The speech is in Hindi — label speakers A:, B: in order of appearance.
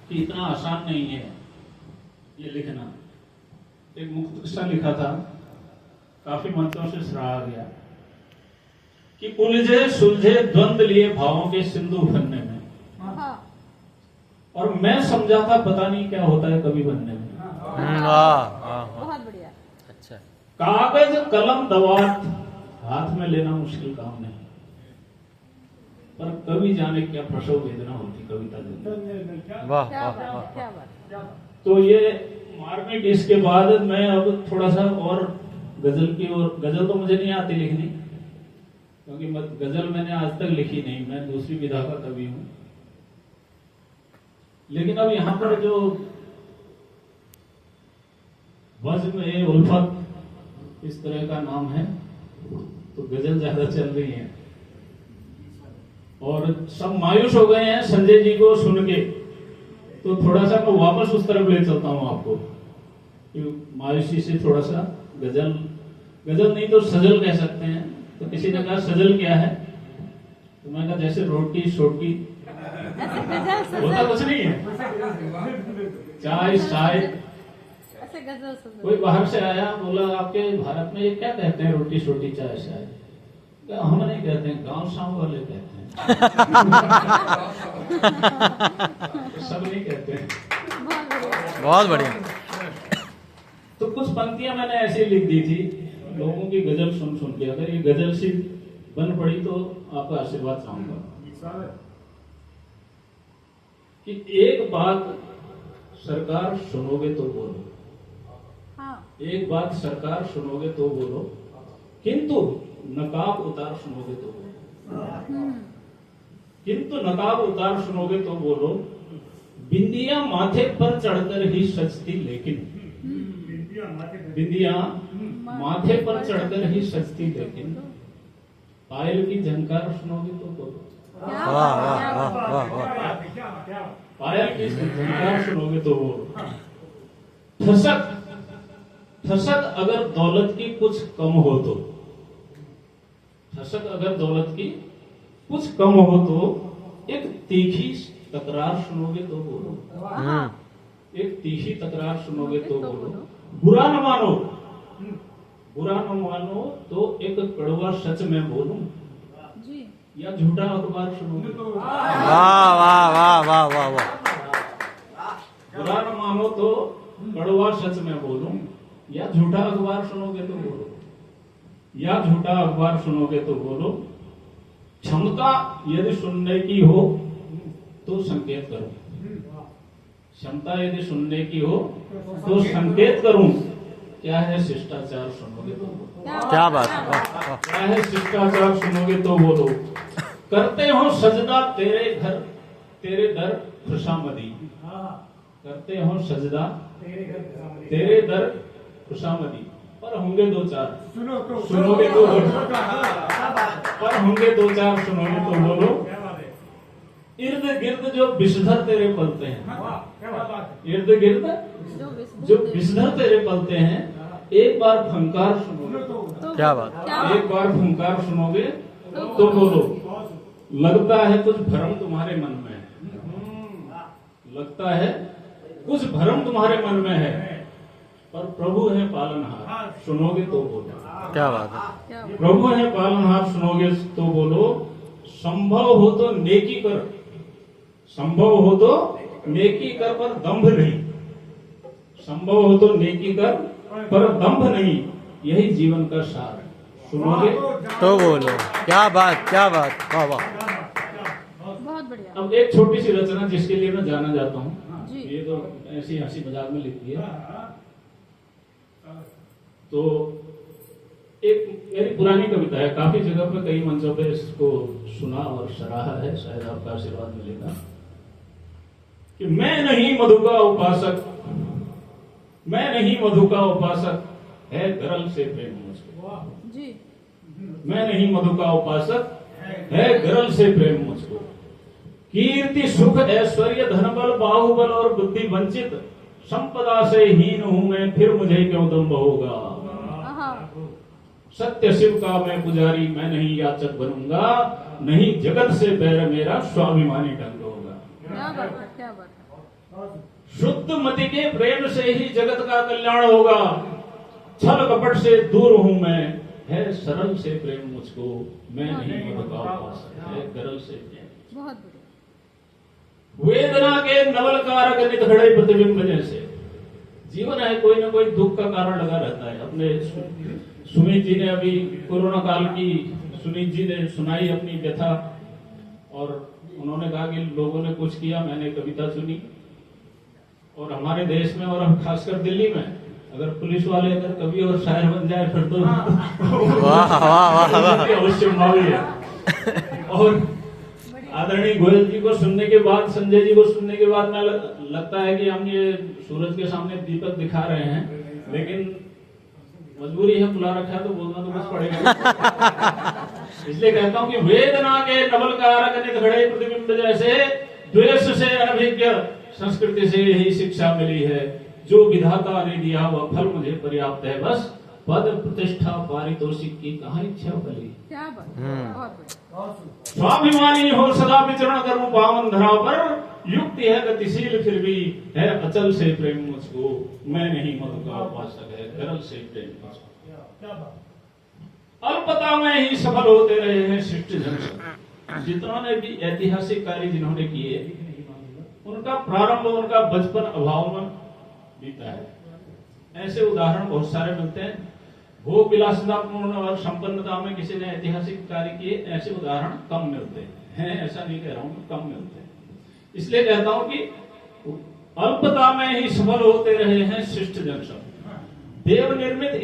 A: कि इतना आसान नहीं है ये लिखना। एक मुक्त किस्सा लिखा था, काफी मंत्रों से सराहा गया कि उलझे सुलझे द्वंद लिए भावों के सिंधु बनने में, और मैं समझा था पता नहीं क्या होता है कवि बनने में।
B: बहुत बढ़िया।
C: अच्छा।
A: कागज कलम दवात हाथ में लेना मुश्किल काम नहीं, पर कवि जाने क्या प्रसव वेदना होती कविता देने।
C: वाह
B: क्या
C: वाह
B: बात,
C: वाह।
B: क्या बात।
A: तो ये मार्मिक, इसके बाद मैं अब थोड़ा सा और गजल की ओर, गजल तो मुझे नहीं आती लिखनी क्योंकि गजल मैंने आज तक लिखी नहीं, मैं दूसरी विधा का कवि हूं। लेकिन अब यहाँ पर जो वज्र में उल्फत इस तरह का नाम है तो गजल ज्यादा चल रही है और सब मायूस हो गए हैं संजय जी को सुन के, तो थोड़ा सा मैं वापस उस तरफ ले चलता हूं आपको। मायूसी से थोड़ा सा गजल, गजल नहीं तो सजल कह सकते हैं। तो किसी ने कहा सजल क्या है, तो मैंने कहा जैसे रोटी सोटी, होता कुछ नहीं है, चाय चाय।
B: ऐसे गजल सुन।
A: कोई बाहर से आया, बोला आपके भारत में ये क्या कहते हैं, रोटी सोटी चाय चाय? हम नहीं कहते हैं, गांव शाम वाले कहते हैं। सब नहीं कहते हैं।
C: बहुत बढ़िया।
A: तो कुछ पंक्तियां मैंने ऐसी लिख दी थी लोगों की गजल सुन सुन के, अगर ये गजल सी बन पड़ी तो आपका आशीर्वाद चाहूंगा कि एक बात सरकार सुनोगे तो बोलो, एक बात सरकार सुनोगे तो बोलो, किंतु नकाब उतार सुनोगे तो बोलो, किंतु नकाब उतार सुनोगे तो बोलो, बिंदिया माथे पर चढ़कर ही सजती लेकिन, बिंदिया माथे पर चढ़कर ही सजती लेकिन, पायल की झंकार सुनोगे तो बोलो,
C: वाह वाह वाह वाह वाह।
A: पायल की झंकार सुनोगे तो बोलो, ठसक ठसक अगर दौलत की कुछ कम हो तो, ठसक अगर दौलत की कुछ कम हो तो, एक तीखी तकरार सुनोगे तो बोलो, एक तीखी तकरार सुनोगे तो बोलो, बुरा न मानो, बुरा न मानो तो एक कड़वा सच में बोलूं, या झूठा अखबार सुनोगे तो,
C: वाह वाह वाह वाह वाह वाह।
A: बुरा न मानो तो कड़वा सच में बोलूं, या झूठा अखबार सुनोगे तो बोलो, या झूठा अखबार सुनोगे तो बोलो, क्षमता यदि सुनने की हो तो संकेत करो, क्षमता यदि सुनने की हो तो संकेत करूं, क्या है शिष्टाचार सुनोगे तो बोलो,
C: क्या बात। वाह वाह।
A: क्या है शिष्टाचार सुनोगे तो बोलो, करते हो सजदा तेरे घर तेरे दर खुशामदी, करते हो सजदा तेरे दर खुशामदी, पर होंगे दो चार सुनोगे तो बोलो, पर होंगे दो चार सुनोगे तो बोलो, इर्द गिर्द जो विषधर तेरे पलते हैं, इर्द गिर्द जो विषधर तेरे पलते हैं, एक बार फंकार सुनोगे तो,
C: क्या बात।
A: एक बार फंकार सुनोगे तो बोलो, लगता है कुछ भ्रम तुम्हारे मन में है, लगता है कुछ भ्रम तुम्हारे मन में है, पर प्रभु है पालनहार सुनोगे तो बोलो,
C: क्या बात है।
A: प्रभु है पालनहार सुनोगे तो बोलो, संभव हो तो नेकी कर, संभव हो तो नेकी कर पर दंभ नहीं, संभव हो तो नेकी कर पर दंभ नहीं, यही जीवन का सार सुनोगे
C: तो बोलो, क्या बात क्या बात। वाह वाह।
B: बहुत बढ़िया।
A: अब एक छोटी सी रचना जिसके लिए मैं जाना जाता हूँ,
B: जी।
A: ये तो ऐसी हंसी मजाक में लिखी है। तो एक मेरी पुरानी कविता है, काफी जगह पर कई मंचों पे इसको सुना और सराहा है, शायद आपका आशीर्वाद मिलेगा। कि मैं नहीं मधु का उपासक, मैं नहीं मधु का उपासक, है गरल से प्रेम मुझको,
B: जी।
A: मैं नहीं मधु का उपासक, है गरल से प्रेम मुझको, कीर्ति सुख ऐश्वर्य धनबल बाहुबल और बुद्धि वंचित, संपदा से हीन हूं मैं, फिर मुझे क्यों दम्भ होगा, सत्य शिव का मैं पुजारी, मैं नहीं याचक बनूंगा, नहीं जगत से बैर मेरा, स्वाभिमानी ढंग होगा।
B: क्या बात है, क्या बात है।
A: शुद्ध मति के प्रेम से ही जगत का कल्याण होगा। छल कपट से दूर हूं मैं, है सरल से प्रेम मुझको, मैं नहीं मद का उपासक, है गरल से प्रेम।
B: बहुत बढ़िया।
A: वेदना के नवल कारक नित खड़े प्रतिबिंब जैसे। जीवन है कोई ना कोई दुख का कारण लगा रहता है। अपने सुमित जी ने अभी कोरोना काल की, सुनीत जी ने सुनाई अपनी व्यथा, और उन्होंने कहा कि लोगों ने कुछ किया, मैंने कविता सुनी। और हमारे देश में और हम खासकर दिल्ली में अगर पुलिस वाले अगर कवि और शायर बन जाए फिर तो अवश्य मावी है। और आदरणीय गोयल जी को सुनने के बाद, संजय जी को सुनने के बाद मैं लगता है कि हम ये सूरज के सामने दीपक दिखा रहे हैं, लेकिन मजबूरी है, बुला रखा है तो बोलना तो बस पड़ेगा। इसलिए कहता हूं कि वेदना के नवल कारक नित खड़े प्रतिबिंब जैसे, द्वेष से अनभिज्ञ संस्कृति से यही शिक्षा मिली है। जो विधाता ने दिया वह फल मुझे पर्याप्त है, बस पद प्रतिष्ठा पारितोषिक की कहाँ इच्छा फली।
B: क्या बात, बहुत बढ़िया।
A: स्वाभिमानी हो सदा विचरण करूं पावन धरा पर, युक्ति है गतिशील फिर भी, है अचल से प्रेम मुझको, मैं नहीं मद का उपासक, है गरल से प्रेम मुझको। अल्पता में ही सफल होते रहे हैं शिष्ट जन। जितनों ने भी ऐतिहासिक कार्य जिन्होंने किए, उनका प्रारंभ, उनका बचपन अभाव में बीता है। ऐसे उदाहरण बहुत सारे मिलते हैं। भोग विलासितापूर्ण और संपन्नता में किसी ने ऐतिहासिक कार्य किए, ऐसे उदाहरण कम मिलते हैं। ऐसा नहीं कह रहा हूं, कम मिलते हैं। इसलिए कहता हूं कि अल्पता में ही सफल होते रहे हैं शिष्ट जन सब। देव निर्मित